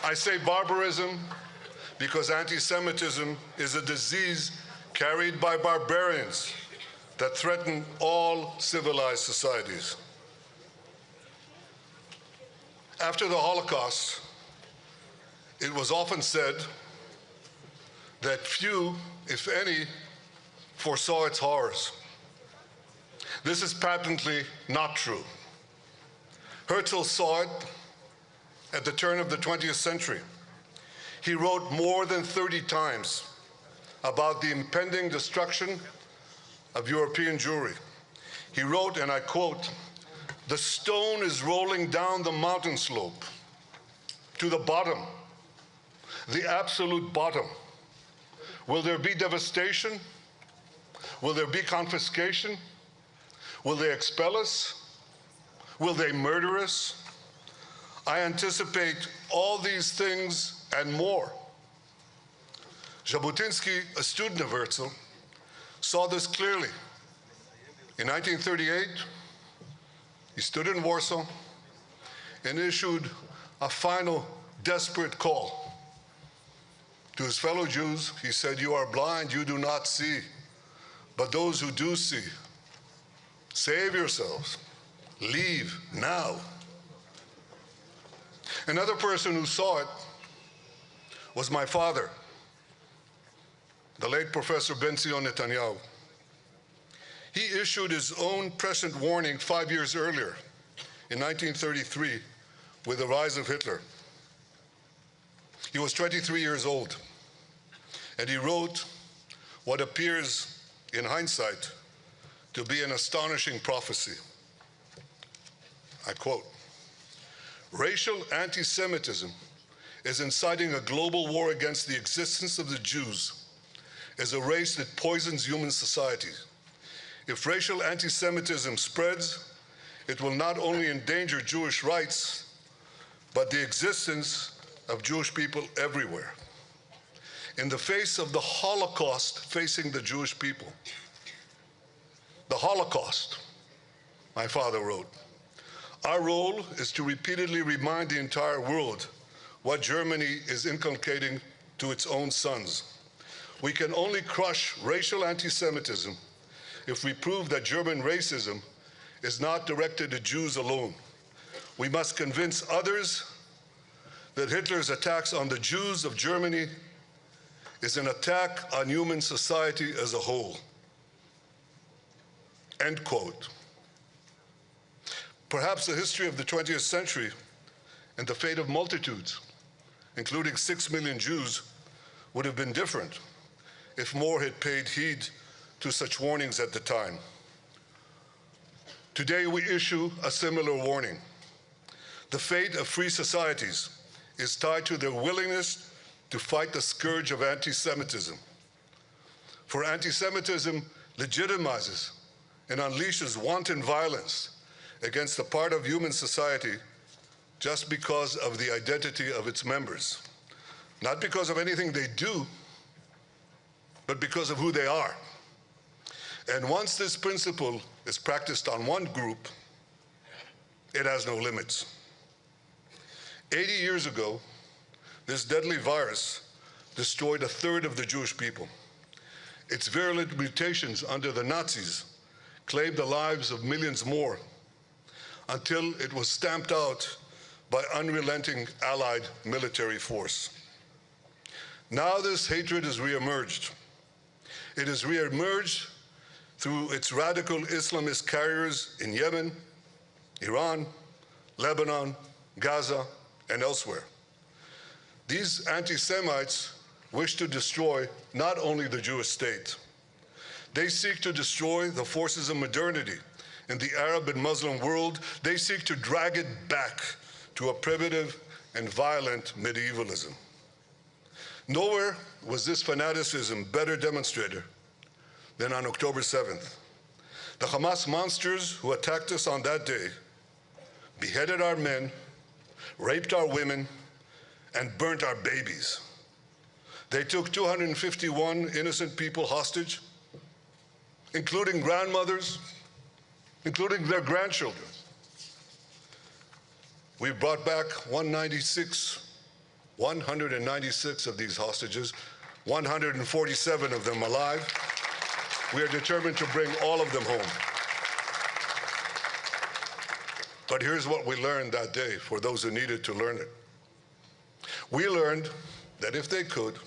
I say barbarism because anti-Semitism is a disease carried by barbarians that threaten all civilized societies. After the Holocaust, it was often said that few, if any, foresaw its horrors. This is patently not true. Herzl saw it at the turn of the 20th century. He wrote more than 30 times about the impending destruction of European Jewry. He wrote, and I quote, "The stone is rolling down the mountain slope to the bottom, the absolute bottom. Will there be devastation? Will there be confiscation? Will they expel us? Will they murder us? I anticipate all these things and more." Jabotinsky, a student of Herzl, saw this clearly. In 1938, he stood in Warsaw and issued a final desperate call to his fellow Jews. He said, "You are blind, you do not see, but those who do see, save yourselves, leave now." Another person who saw it was my father, the late Professor Benjamin Netanyahu. He issued his own prescient warning 5 years earlier, in 1933, with the rise of Hitler. He was 23 years old, and he wrote what appears, in hindsight, to be an astonishing prophecy. I quote, "Racial anti-Semitism is inciting a global war against the existence of the Jews as a race that poisons human society. If racial anti-Semitism spreads, it will not only endanger Jewish rights, but the existence of Jewish people everywhere. In the face of the Holocaust facing the Jewish people, the Holocaust," my father wrote, "our role is to repeatedly remind the entire world what Germany is inculcating to its own sons. We can only crush racial anti-Semitism if we prove that German racism is not directed at Jews alone. We must convince others that Hitler's attacks on the Jews of Germany is an attack on human society as a whole." End quote. Perhaps the history of the 20th century and the fate of multitudes, including 6 million Jews, would have been different if more had paid heed to such warnings at the time. Today we issue a similar warning. The fate of free societies is tied to their willingness to fight the scourge of anti-Semitism. For anti-Semitism legitimizes and unleashes wanton violence against a part of human society just because of the identity of its members. Not because of anything they do, but because of who they are. And once this principle is practiced on one group, it has no limits. 80 years ago, this deadly virus destroyed a third of the Jewish people. Its virulent mutations under the Nazis claimed the lives of millions more until it was stamped out by unrelenting Allied military force. Now this hatred has reemerged. It has reemerged through its radical Islamist carriers in Yemen, Iran, Lebanon, Gaza, and elsewhere. These anti-Semites wish to destroy not only the Jewish state, they seek to destroy the forces of modernity in the Arab and Muslim world. They seek to drag it back to a primitive and violent medievalism. Nowhere was this fanaticism better demonstrated than on October 7th. The Hamas monsters who attacked us on that day beheaded our men, raped our women, and burnt our babies. They took 251 innocent people hostage, including grandmothers, including their grandchildren. We brought back 196 196 of these hostages, 147 of them alive. We are determined to bring all of them home. But here's what we learned that day, for those who needed to learn it. We learned that if they could,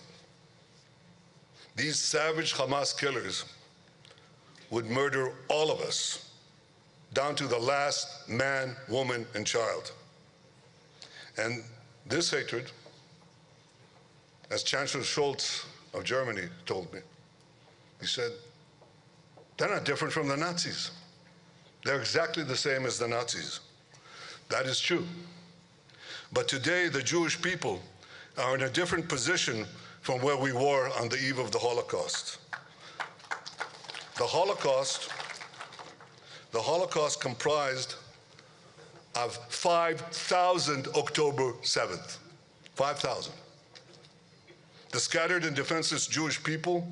these savage Hamas killers would murder all of us, down to the last man, woman, and child. And this hatred, as Chancellor Scholz of Germany told me, he said, they're not different from the Nazis. They're exactly the same as the Nazis. That is true. But today, the Jewish people are in a different position from where we were on the eve of the Holocaust. The Holocaust comprised of 5,000 October 7th. 5,000. The scattered and defenseless Jewish people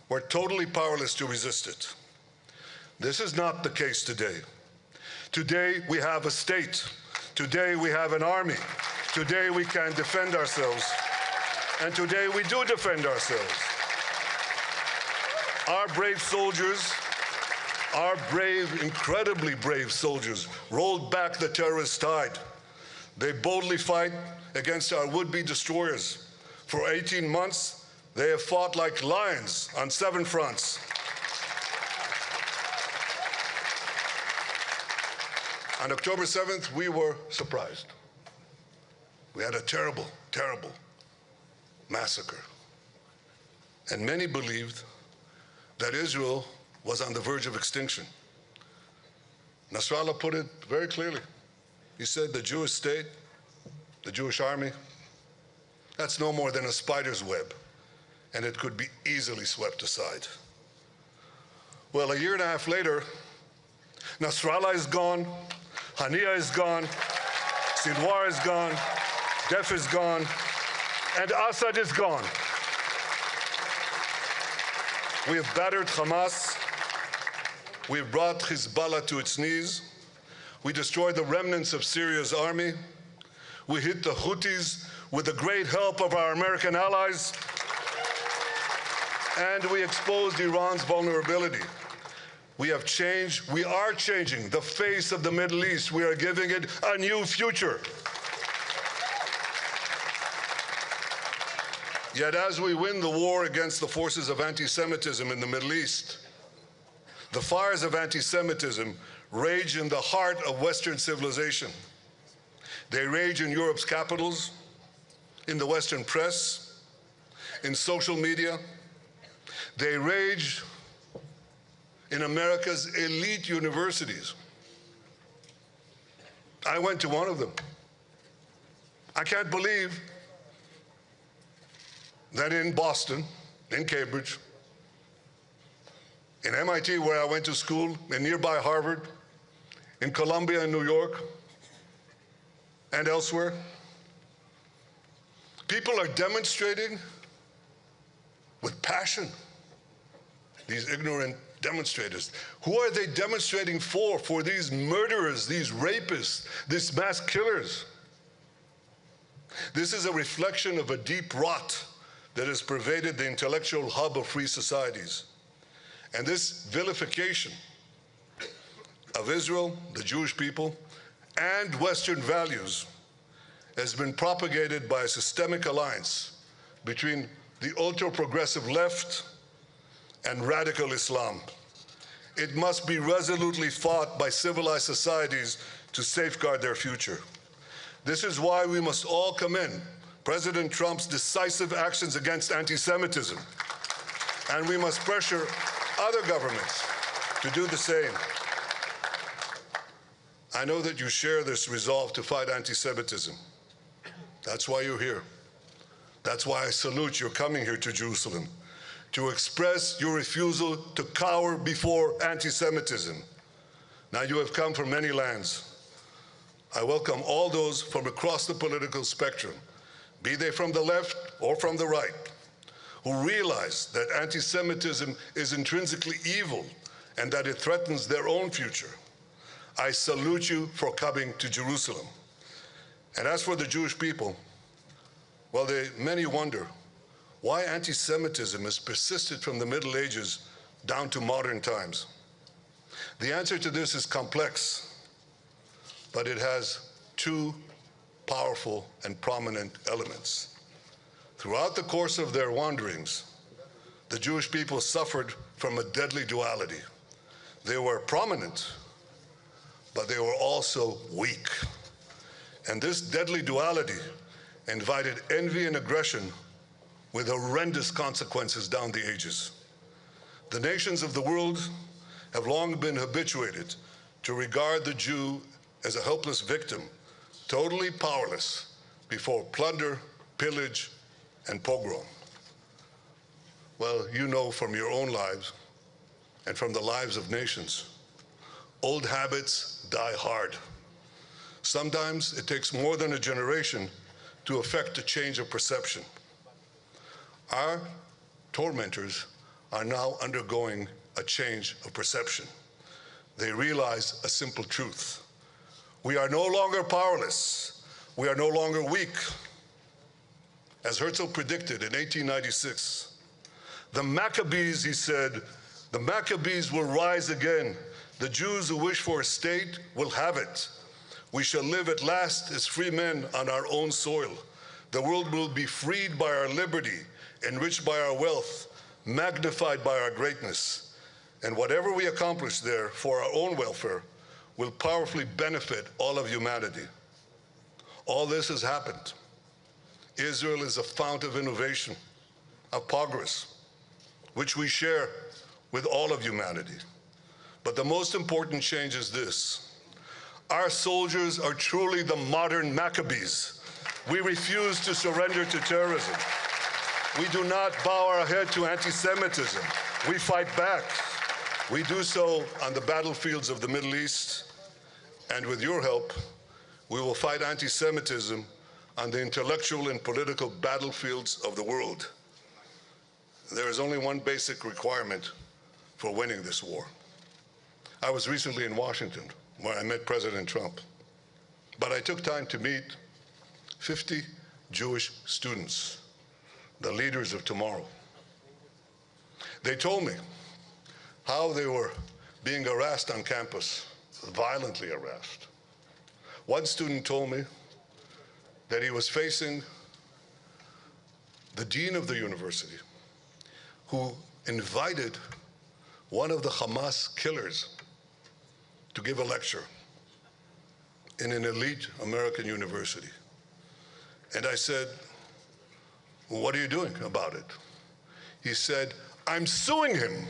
were totally powerless to resist it. This is not the case today. Today we have a state. Today we have an army. Today we can defend ourselves. And today we do defend ourselves. Our brave soldiers, our brave, incredibly brave soldiers, rolled back the terrorist tide. They boldly fight against our would-be destroyers. For 18 months, they have fought like lions on 7 fronts. On October 7th, we were surprised. We had a terrible, terrible massacre. And many believed that Israel was on the verge of extinction. Nasrallah put it very clearly. He said the Jewish state, the Jewish army, that's no more than a spider's web, and it could be easily swept aside. Well, a year and a half later, Nasrallah is gone, Haniya is gone, Sinwar is gone, Def is gone, and Assad is gone. We have battered Hamas. We have brought Hezbollah to its knees. We destroyed the remnants of Syria's army. We hit the Houthis with the great help of our American allies. And we exposed Iran's vulnerability. We have changed, we are changing the face of the Middle East. We are giving it a new future. Yet as we win the war against the forces of anti-Semitism in the Middle East, the fires of anti-Semitism rage in the heart of Western civilization. They rage in Europe's capitals, in the Western press, in social media. They rage in America's elite universities. I went to one of them. I can't believe that in Boston, in Cambridge, in MIT, where I went to school, in nearby Harvard, in Columbia and New York, and elsewhere, people are demonstrating with passion. These ignorant demonstrators. Who are they demonstrating for? For these murderers, these rapists, these mass killers. This is a reflection of a deep rot that has pervaded the intellectual hub of free societies. And this vilification of Israel, the Jewish people, and Western values has been propagated by a systemic alliance between the ultra-progressive left and radical Islam. It must be resolutely fought by civilized societies to safeguard their future. This is why we must all commend President Trump's decisive actions against anti-Semitism, and we must pressure other governments to do the same. I know that you share this resolve to fight anti-Semitism. That's why you're here. That's why I salute your coming here to Jerusalem, to express your refusal to cower before anti-Semitism. Now you have come from many lands. I welcome all those from across the political spectrum, be they from the left or from the right, who realize that anti-Semitism is intrinsically evil and that it threatens their own future. I salute you for coming to Jerusalem. And as for the Jewish people, Well, many wonder why anti-Semitism has persisted from the Middle Ages down to modern times. The answer to this is complex, but it has two powerful and prominent elements. Throughout the course of their wanderings, the Jewish people suffered from a deadly duality. They were prominent, but they were also weak. And this deadly duality invited envy and aggression with horrendous consequences down the ages. The nations of the world have long been habituated to regard the Jew as a helpless victim, totally powerless before plunder, pillage, and pogrom. Well, you know from your own lives and from the lives of nations, old habits die hard. Sometimes it takes more than a generation to effect a change of perception. Our tormentors are now undergoing a change of perception. They realize a simple truth. We are no longer powerless. We are no longer weak. As Herzl predicted in 1896, the Maccabees, he said, the Maccabees will rise again. The Jews who wish for a state will have it. We shall live at last as free men on our own soil. The world will be freed by our liberty, enriched by our wealth, magnified by our greatness. And whatever we accomplish there for our own welfare will powerfully benefit all of humanity. All this has happened. Israel is a fount of innovation, of progress, which we share with all of humanity. But the most important change is this. Our soldiers are truly the modern Maccabees. We refuse to surrender to terrorism. We do not bow our head to anti-Semitism. We fight back. We do so on the battlefields of the Middle East, and with your help, we will fight anti-Semitism on the intellectual and political battlefields of the world. There is only one basic requirement for winning this war. I was recently in Washington, where I met President Trump, but I took time to meet 50 Jewish students, the leaders of tomorrow. They told me how they were being harassed on campus, violently harassed. One student told me that he was facing the dean of the university, who invited one of the Hamas killers to give a lecture in an elite American university. And I said, well, what are you doing about it? He said, I'm suing him.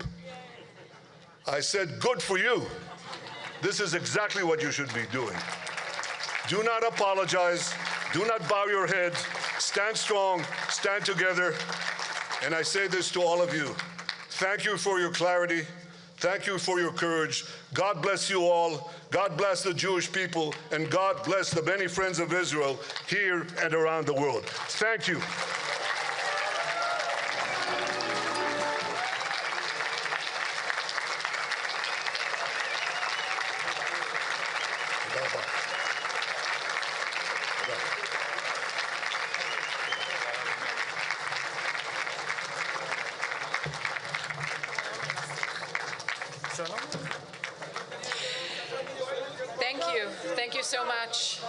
I said, good for you. This is exactly what you should be doing. Do not apologize. Do not bow your head. Stand strong. Stand together. And I say this to all of you. Thank you for your clarity. Thank you for your courage. God bless you all. God bless the Jewish people. And God bless the many friends of Israel here and around the world. Thank you. Thank you so much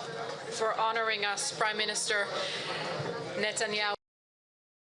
for honoring us, Prime Minister Netanyahu.